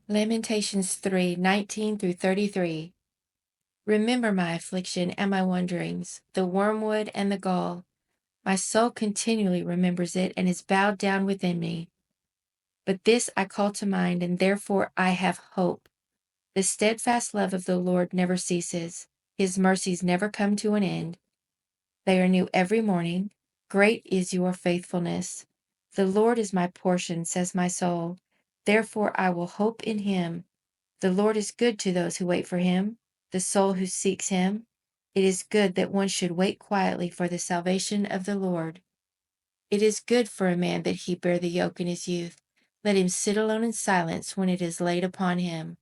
Lamentations 3:19-33. Remember my affliction and my wanderings, the wormwood and the gall. My soul continually remembers it and is bowed down within me. But this I call to mind, and therefore I have hope. The steadfast love of the Lord never ceases. His mercies never come to an end. They are new every morning. Great is your faithfulness. The Lord is my portion, says my soul. Therefore I will hope in him. The Lord is good to those who wait for him, the soul who seeks him. It is good that one should wait quietly for the salvation of the Lord. It is good for a man that he bear the yoke in his youth. Let him sit alone in silence when it is laid upon him.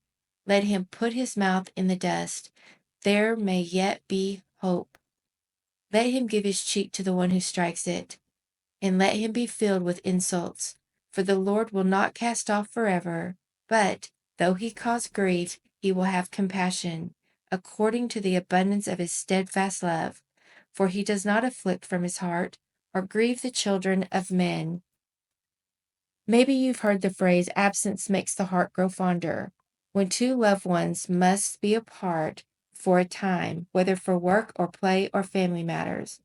Let him put his mouth in the dust. There may yet be hope. Let him give his cheek to the one who strikes it, and let him be filled with insults. For the Lord will not cast off forever, but, though he cause grief, he will have compassion, according to the abundance of his steadfast love. For he does not afflict from his heart, or grieve the children of men. Maybe you've heard the phrase, absence makes the heart grow fonder. When two loved ones must be apart for a time, whether for work or play or family matters.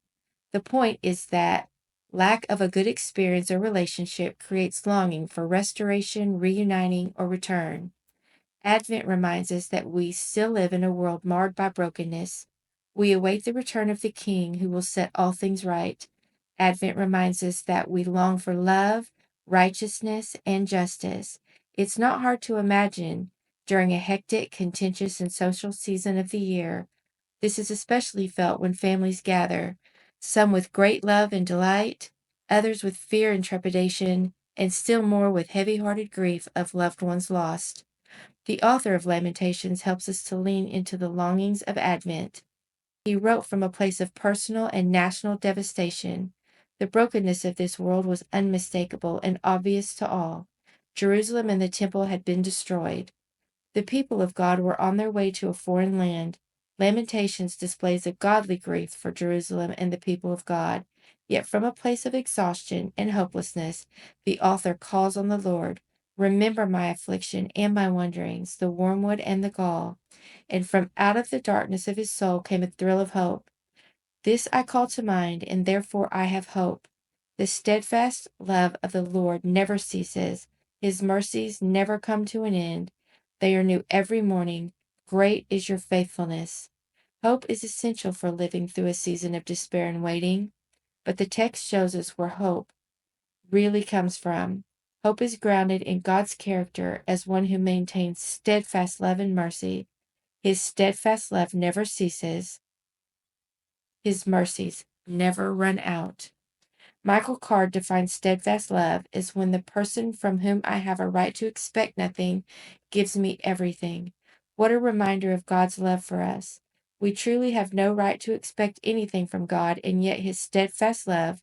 The point is that lack of a good experience or relationship creates longing for restoration, reuniting, or return. Advent reminds us that we still live in a world marred by brokenness. We await the return of the King who will set all things right. Advent reminds us that we long for love, righteousness, and justice. It's not hard to imagine during a hectic, contentious, and social season of the year. This is especially felt when families gather, some with great love and delight, others with fear and trepidation, and still more with heavy-hearted grief of loved ones lost. The author of Lamentations helps us to lean into the longings of Advent. He wrote from a place of personal and national devastation. The brokenness of this world was unmistakable and obvious to all. Jerusalem and the temple had been destroyed. The people of God were on their way to a foreign land. Lamentations displays a godly grief for Jerusalem and the people of God. Yet from a place of exhaustion and hopelessness, the author calls on the Lord. Remember my affliction and my wanderings, the wormwood and the gall. And from out of the darkness of his soul came a thrill of hope. This I call to mind, and therefore I have hope. The steadfast love of the Lord never ceases. His mercies never come to an end. They are new every morning. Great is your faithfulness. Hope is essential for living through a season of despair and waiting, but the text shows us where hope really comes from. Hope is grounded in God's character as one who maintains steadfast love and mercy. His steadfast love never ceases. His mercies never run out. Michael Card defines steadfast love as when the person from whom I have a right to expect nothing gives me everything. What a reminder of God's love for us. We truly have no right to expect anything from God, and yet his steadfast love,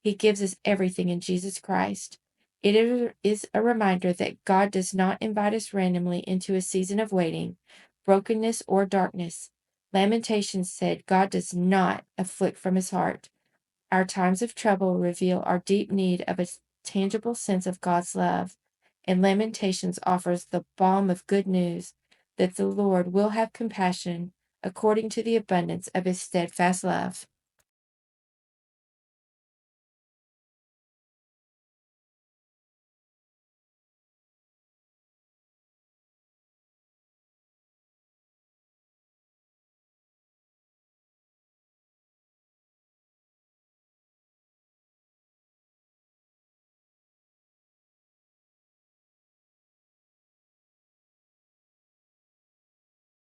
he gives us everything in Jesus Christ. It is a reminder that God does not invite us randomly into a season of waiting, brokenness, or darkness. Lamentations said God does not afflict from his heart. Our times of trouble reveal our deep need of a tangible sense of God's love, and Lamentations offers the balm of good news that the Lord will have compassion according to the abundance of his steadfast love.